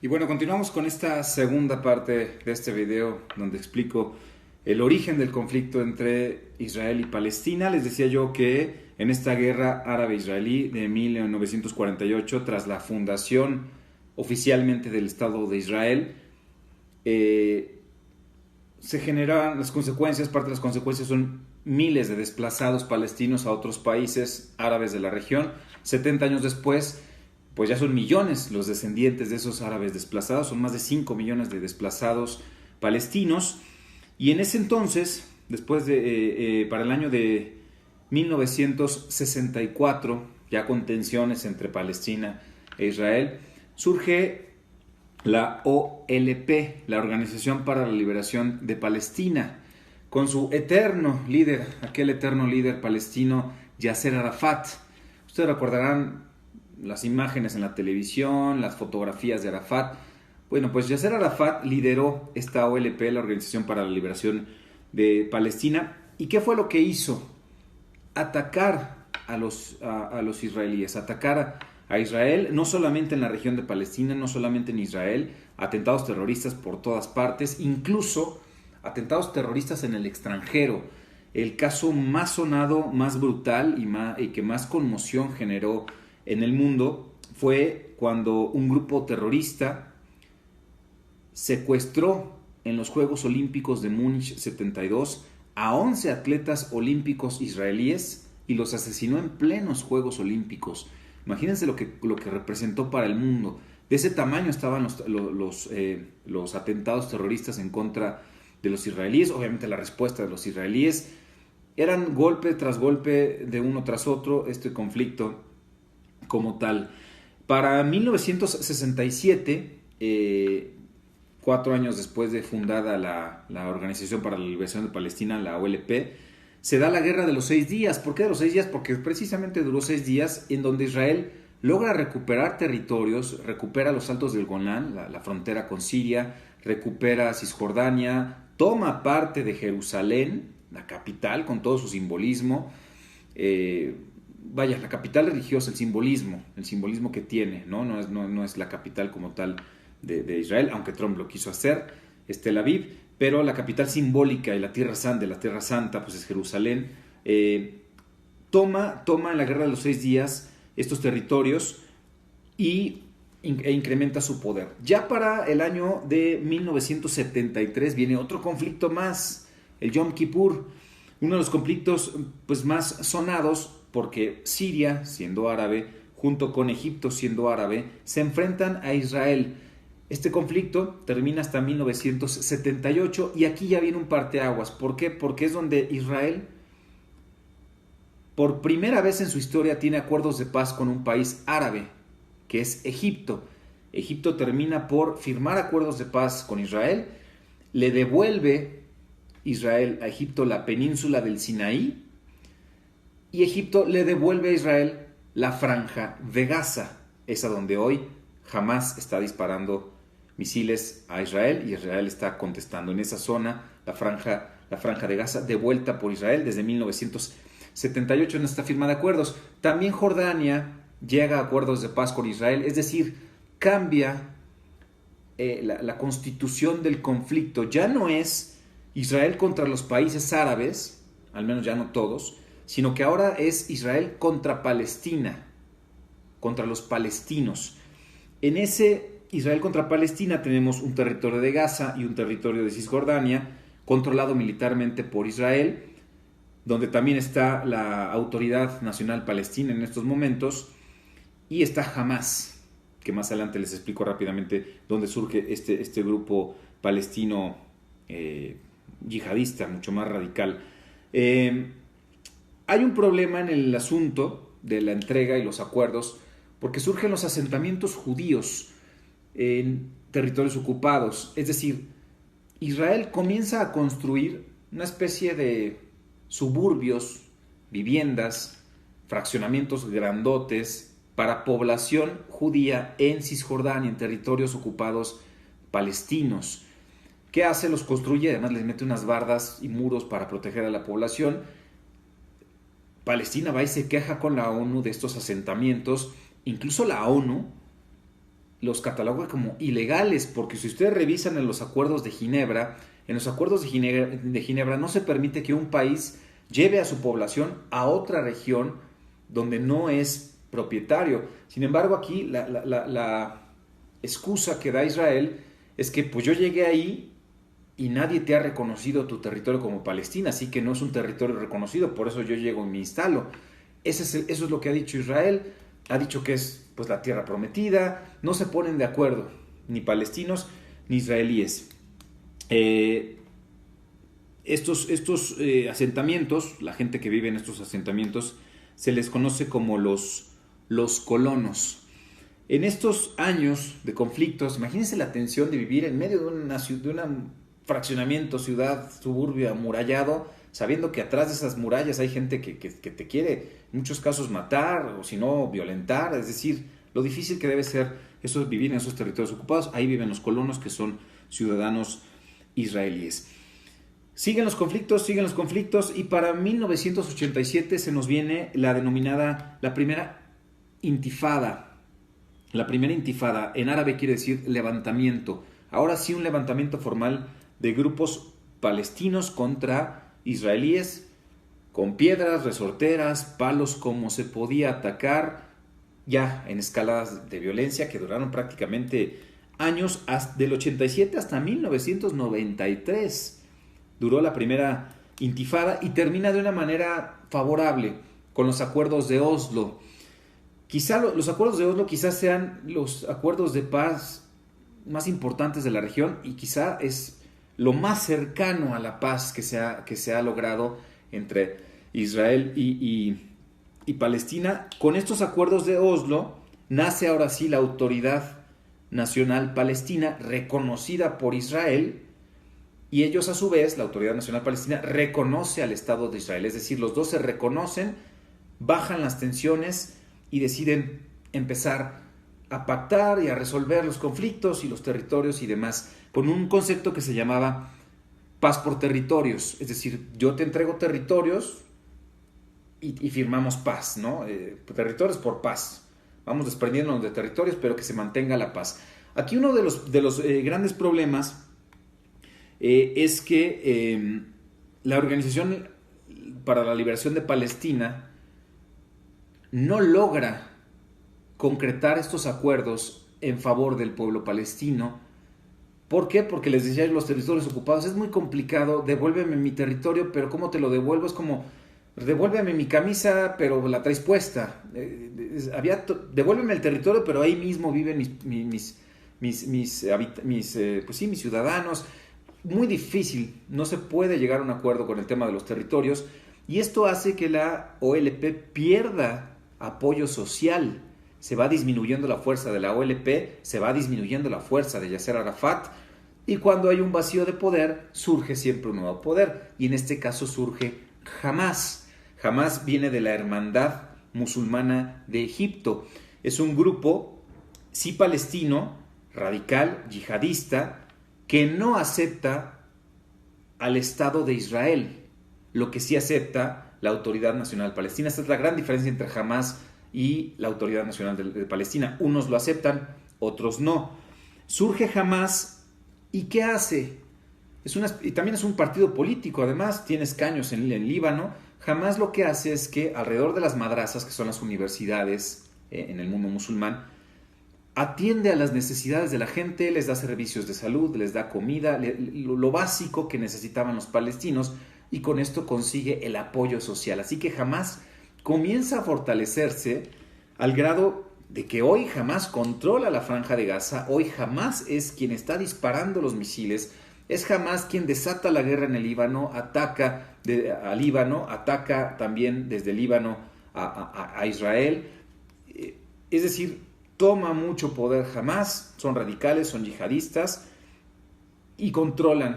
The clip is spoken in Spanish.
Y bueno, continuamos con esta segunda parte de este video donde explico el origen del conflicto entre Israel y Palestina. Les decía yo que en esta guerra árabe-israelí de 1948, tras la fundación oficialmente del Estado de Israel, se generan las consecuencias. Parte de las consecuencias son miles de desplazados palestinos a otros países árabes de la región. 70 años después, pues ya son millones los descendientes de esos árabes desplazados, son más de 5 millones de desplazados palestinos. Y en ese entonces, después de, para el año de 1964, ya con tensiones entre Palestina e Israel, surge la OLP, la Organización para la Liberación de Palestina, con su eterno líder, aquel eterno líder palestino, Yasser Arafat. Ustedes recordarán las imágenes en la televisión, las fotografías de Arafat. Bueno, pues Yasser Arafat lideró esta OLP, la Organización para la Liberación de Palestina. ¿Y qué fue lo que hizo? Atacar a los israelíes, atacar a Israel, no solamente en la región de Palestina, no solamente en Israel, atentados terroristas por todas partes, incluso atentados terroristas en el extranjero. El caso más sonado, más brutal y que más conmoción generó en el mundo fue cuando un grupo terrorista secuestró en los Juegos Olímpicos de Múnich 72 a 11 atletas olímpicos israelíes y los asesinó en plenos Juegos Olímpicos. Imagínense lo que representó para el mundo. De ese tamaño estaban los atentados terroristas en contra de los israelíes. Obviamente la respuesta de los israelíes eran golpe tras golpe, de uno tras otro, este conflicto como tal. Para 1967, 4 años después de fundada la Organización para la Liberación de Palestina, la OLP, se da la Guerra de los 6 días. ¿Por qué de los 6 días? Porque precisamente duró 6 días en donde Israel logra recuperar territorios, recupera los Altos del Golán, la frontera con Siria, recupera Cisjordania, toma parte de Jerusalén, la capital, con todo su simbolismo. La capital religiosa, el simbolismo que tiene, no es la capital como tal de Israel, aunque Trump lo quiso hacer, es Tel Aviv, pero la capital simbólica y la Tierra Santa, pues es Jerusalén. Toma en la Guerra de los 6 días estos territorios e incrementa su poder. Ya para el año de 1973 viene otro conflicto más, el Yom Kippur, uno de los conflictos pues más sonados, porque Siria, siendo árabe, junto con Egipto, siendo árabe, se enfrentan a Israel. Este conflicto termina hasta 1978 y aquí ya viene un parteaguas. ¿Por qué? Porque es donde Israel, por primera vez en su historia, tiene acuerdos de paz con un país árabe, que es Egipto. Egipto termina por firmar acuerdos de paz con Israel, le devuelve Israel a Egipto la península del Sinaí, y Egipto le devuelve a Israel la franja de Gaza, esa donde hoy Hamas está disparando misiles a Israel y Israel está contestando. En esa zona, la franja de Gaza, devuelta por Israel desde 1978 en esta firma de acuerdos. También Jordania llega a acuerdos de paz con Israel, es decir, cambia la constitución del conflicto. Ya no es Israel contra los países árabes, al menos ya no todos, sino que ahora es Israel contra Palestina, contra los palestinos. En ese Israel contra Palestina tenemos un territorio de Gaza y un territorio de Cisjordania, controlado militarmente por Israel, donde también está la Autoridad Nacional Palestina en estos momentos, y está Hamas, que más adelante les explico rápidamente dónde surge este grupo palestino yihadista, mucho más radical. Hay un problema en el asunto de la entrega y los acuerdos, porque surgen los asentamientos judíos en territorios ocupados. Es decir, Israel comienza a construir una especie de suburbios, viviendas, fraccionamientos grandotes para población judía en Cisjordania, en territorios ocupados palestinos. ¿Qué hace? Los construye, además les mete unas bardas y muros para proteger a la población. Palestina va y se queja con la ONU de estos asentamientos. Incluso la ONU los cataloga como ilegales, porque si ustedes revisan en los acuerdos de Ginebra, en los acuerdos de Ginebra no se permite que un país lleve a su población a otra región donde no es propietario. Sin embargo, aquí la excusa que da Israel es que pues yo llegué ahí y nadie te ha reconocido tu territorio como Palestina, así que no es un territorio reconocido, por eso yo llego y me instalo. Eso es lo que ha dicho Israel. Ha dicho que es pues la tierra prometida. No se ponen de acuerdo ni palestinos ni israelíes. Estos asentamientos, la gente que vive en estos asentamientos, se les conoce como los colonos. En estos años de conflictos, imagínense la tensión de vivir en medio de un fraccionamiento, ciudad, suburbio amurallado, sabiendo que atrás de esas murallas hay gente que te quiere, en muchos casos, matar o si no, violentar. Es decir, lo difícil que debe ser eso, vivir en esos territorios ocupados. Ahí viven los colonos, que son ciudadanos israelíes. Siguen los conflictos y para 1987 se nos viene la denominada, la primera intifada. La primera intifada en árabe quiere decir levantamiento. Ahora sí, un levantamiento formal de grupos palestinos contra israelíes, con piedras, resorteras, palos, como se podía atacar, ya en escaladas de violencia que duraron prácticamente años, del 87 hasta 1993. Duró la primera intifada y termina de una manera favorable con los acuerdos de Oslo. Quizá los acuerdos de Oslo quizás sean los acuerdos de paz más importantes de la región y quizá es lo más cercano a la paz que se ha logrado entre Israel y Palestina. Con estos acuerdos de Oslo nace ahora sí la Autoridad Nacional Palestina, reconocida por Israel, y ellos a su vez, la Autoridad Nacional Palestina, reconoce al Estado de Israel. Es decir, los dos se reconocen, bajan las tensiones y deciden empezar a pactar y a resolver los conflictos y los territorios y demás, con un concepto que se llamaba paz por territorios. Es decir, yo te entrego territorios y firmamos paz, ¿no? Territorios por paz. Vamos desprendiéndonos de territorios, pero que se mantenga la paz. Aquí uno de los grandes problemas es que la Organización para la Liberación de Palestina no logra concretar estos acuerdos en favor del pueblo palestino. ¿Por qué? Porque les decía, los territorios ocupados es muy complicado. Devuélveme mi territorio, pero ¿cómo te lo devuelvo? Es como, devuélveme mi camisa, pero la traes puesta. Devuélveme el territorio, pero ahí mismo viven mis ciudadanos. Muy difícil, no se puede llegar a un acuerdo con el tema de los territorios, y esto hace que la OLP pierda apoyo social. Se va disminuyendo la fuerza de la OLP, se va disminuyendo la fuerza de Yasser Arafat, y cuando hay un vacío de poder, surge siempre un nuevo poder, y en este caso surge Hamás. Hamás viene de la Hermandad Musulmana de Egipto. Es un grupo, sí palestino, radical, yihadista, que no acepta al Estado de Israel, lo que sí acepta la Autoridad Nacional Palestina. Esta es la gran diferencia entre Hamás y la Autoridad Nacional de Palestina. Unos lo aceptan, otros no. Surge Hamás, ¿y qué hace? Y también es un partido político, además tiene escaños en Líbano. Hamás lo que hace es que alrededor de las madrazas, que son las universidades en el mundo musulmán, atiende a las necesidades de la gente, les da servicios de salud, les da comida, lo básico que necesitaban los palestinos, y con esto consigue el apoyo social. Así que Hamás comienza a fortalecerse al grado de que hoy Hamás controla la Franja de Gaza, hoy Hamás es quien está disparando los misiles, es Hamás quien desata la guerra en el Líbano, ataca a Líbano, ataca también desde Líbano a Israel. Es decir, toma mucho poder Hamás, son radicales, son yihadistas y controlan